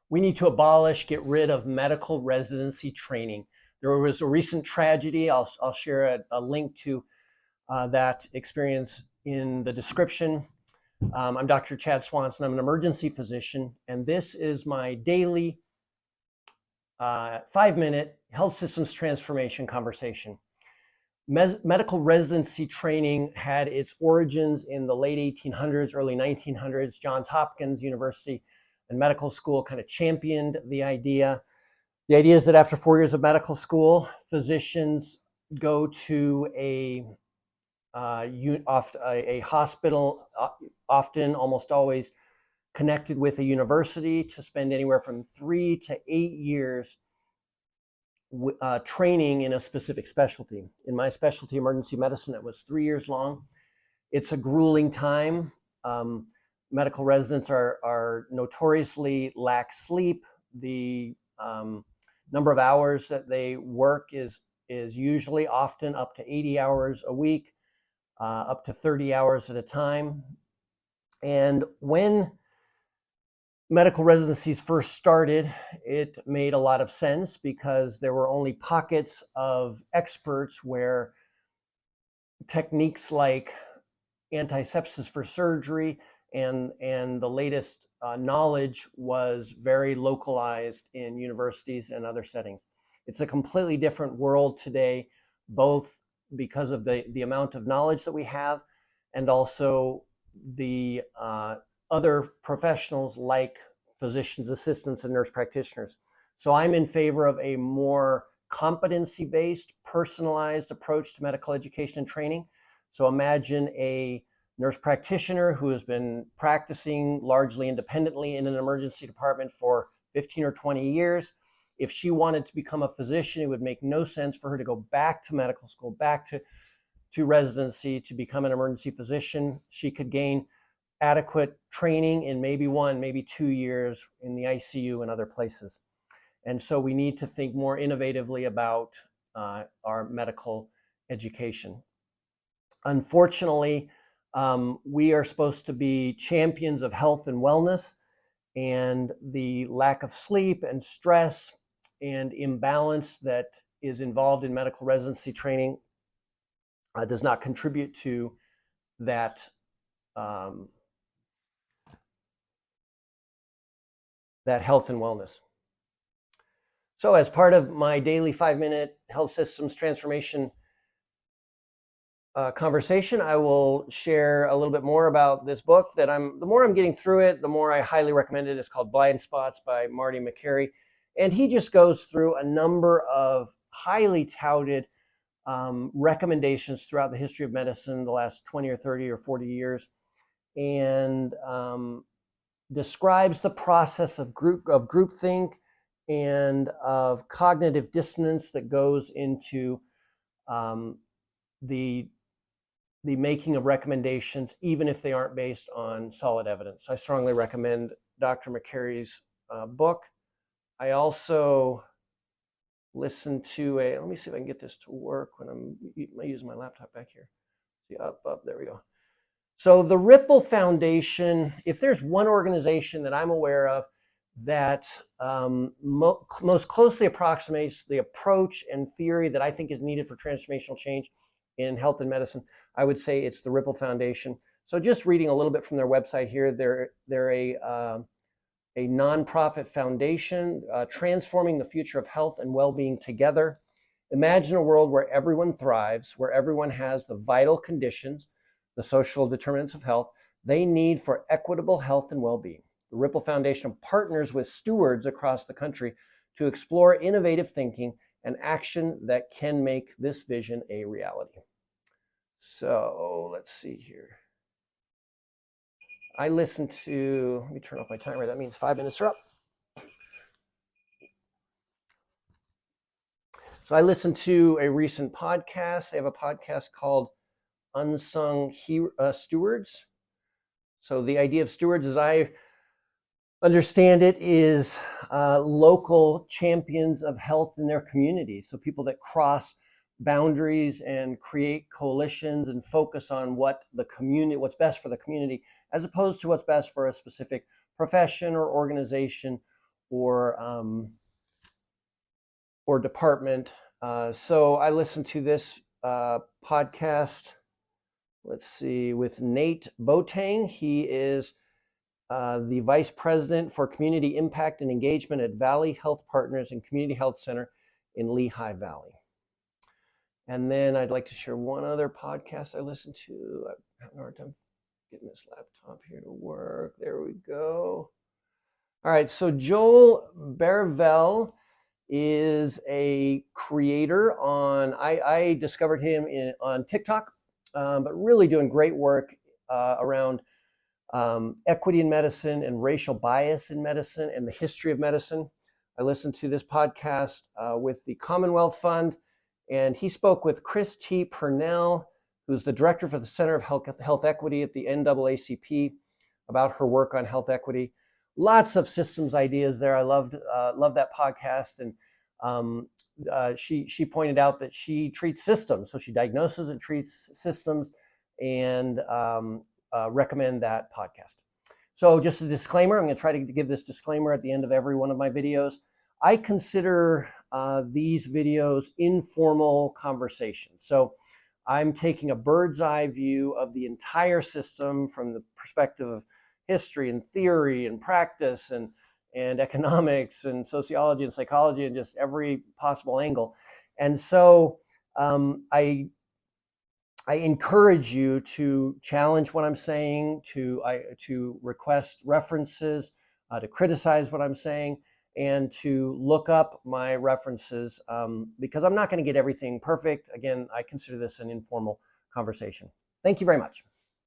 We need to abolish, get rid of medical residency training. There was a recent tragedy. I'll share a link to that experience in the description. I'm Dr. Chad Swanson. I'm an emergency physician, and this is my daily 5-minute health systems transformation conversation. Medical residency training had its origins in the late 1800s, early 1900s. Johns Hopkins University and Medical School kind of championed the idea. The idea is that after 4 years of medical school, physicians go to a hospital, often, almost always connected with a university, to spend anywhere from 3 to 8 years training in a specific specialty. In my specialty, emergency medicine, it was 3 years long. It's a grueling time. Medical residents are notoriously lack sleep. The number of hours that they work is usually often up to 80 hours a week, up to 30 hours at a time. And when medical residencies first started, it made a lot of sense because there were only pockets of experts where techniques like antisepsis for surgery and the latest knowledge was very localized in universities and other settings. It's a completely different world today, both because of the amount of knowledge that we have and also the other professionals like physicians assistants and nurse practitioners. So I'm in favor of a more competency-based, personalized approach to medical education and training. So imagine a nurse practitioner who has been practicing largely independently in an emergency department for 15 or 20 years. If she wanted to become a physician, it would make no sense for her to go back to medical school, back to residency to become an emergency physician. She could gain adequate training in maybe 1, maybe 2 years in the ICU and other places. And so we need to think more innovatively about our medical education. Unfortunately, we are supposed to be champions of health and wellness, and the lack of sleep and stress and imbalance that is involved in medical residency training does not contribute to that that health and wellness. So as part of my daily 5-minute health systems transformation conversation, I will share a little bit more about this book that the more I'm getting through it, the more I highly recommend it. It's called Blind Spots by Marty McCary. And he just goes through a number of highly touted recommendations throughout the history of medicine, the last 20 or 30 or 40 years, and describes the process of groupthink and of cognitive dissonance that goes into the making of recommendations, even if they aren't based on solid evidence. So I strongly recommend Dr. McCary's book. I also listened to let me see if I can get this to work when I use my laptop back here. See, up, there we go. So the Ripple Foundation, if there's one organization that I'm aware of that most closely approximates the approach and theory that I think is needed for transformational change in health and medicine, I would say it's the Ripple Foundation. So just reading a little bit from their website here, they're a nonprofit foundation transforming the future of health and well-being together. Imagine a world where everyone thrives, where everyone has the vital conditions, the social determinants of health they need for equitable health and well-being. The Ripple Foundation partners with stewards across the country to explore innovative thinking and action that can make this vision a reality. So let's see here. I listened to, let me turn off my timer. That means 5 minutes are up. So I listened to a recent podcast. They have a podcast called Unsung Stewards. So the idea of stewards, as I understand it, is local champions of health in their communities. So people that cross boundaries and create coalitions and focus on what's best for the community, as opposed to what's best for a specific profession or organization or department. So I listened to this podcast, let's see, with Nate Boateng. He is the Vice President for Community Impact and Engagement at Valley Health Partners and Community Health Center in Lehigh Valley. And then I'd like to share one other podcast I listened to. I'm having a hard time getting this laptop here to work. There we go. All right, so Joel Bervel is a creator on, I discovered him on TikTok, but really doing great work around equity in medicine and racial bias in medicine and the history of medicine. I listened to this podcast with the Commonwealth Fund, and he spoke with Chris T. Purnell, who's the director for the Center of Health Equity at the NAACP, about her work on health equity. Lots of systems ideas there. I loved that podcast, and she pointed out that she treats systems, so she diagnoses and treats systems, and recommend that podcast. So just a disclaimer, I'm going to try to give this disclaimer at the end of every one of my videos. I consider these videos informal conversations. So I'm taking a bird's eye view of the entire system from the perspective of history and theory and practice and economics and sociology and psychology and just every possible angle. And so I encourage you to challenge what I'm saying, to request references, to criticize what I'm saying, and to look up my references because I'm not going to get everything perfect. Again, I consider this an informal conversation. Thank you very much.